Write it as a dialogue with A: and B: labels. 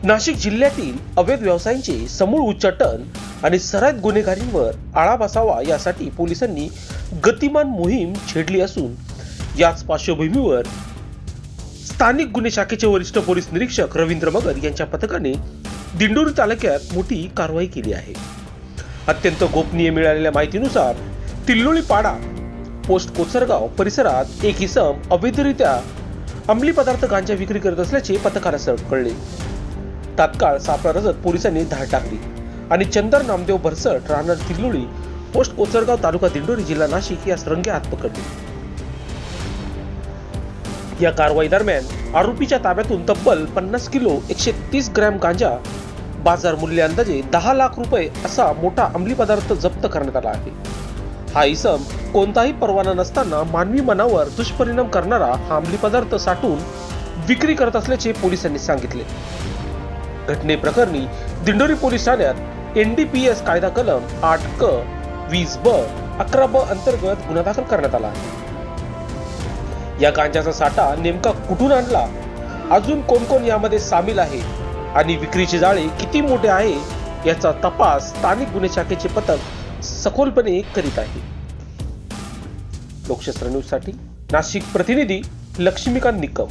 A: नाशिक जिल्ह्यातील अवैध व्यवसायांचे समूळ उच्चाटन आणि सराईत गुन्हेगारींवर आळा बसावा यासाठी पोलिसांनी गतिमान मोहीम छेडली असून याच पार्श्वभूमीवर स्थानिक गुन्हे शाखेचे वरिष्ठ पोलीस निरीक्षक रवींद्र मगर यांच्या पथकाने दिंडोरी तालुक्यात मोठी कारवाई केली आहे। अत्यंत गोपनीय मिळालेल्या माहितीनुसार तिल्लोळी पाडा पोस्ट कोचरगाव परिसरात एक इसम अवैधरित्या अंमली पदार्थ गांजा विक्री करत असल्याचे पथकाला कळले। तात्काळ सापळा रचत पोलिसांनी धाड टाकली आणि चंदर नामदेव भरसट राहणार तिल्लोळी पोस्ट कोचरगाव तालुका दिंडोरी जिल्हा नाशिक यास रंगे हात पकडले। या कारवाई दरम्यान आरोपीच्या ताब्यातून तब्बल 50 किलो 130 ग्रॅम गांजा, बाजार मूल्य अंदाजे 10 लाख रुपये असा मोठा अंमली पदार्थ जप्त करण्यात आला आहे। हा इसम कोणताही परवाना नसताना मानवी मनावर दुष्परिणाम करणारा हा अंमली पदार्थ साठवून विक्री करत असल्याचे पोलिसांनी सांगितले। घटनेप्रकरणी दिंडोरी पोलीस ठाण्यात NDPS कायदा कलम 8 क 20 ब 11 ब अंतर्गत गुन्हा दाखल करण्यात आला आहे। या गांजाचा साठा नेमका कुठून आणला, अजून कोण कोण यामध्ये सामील आहे आणि विक्रीचे जाळे किती मोठे आहे याचा तपास स्थानिक गुन्हे शाखेचे पथक सखोलपणे करीत आहे। लोकशास्त्र न्यूज साठी नाशिक प्रतिनिधी लक्ष्मीकांत निकम।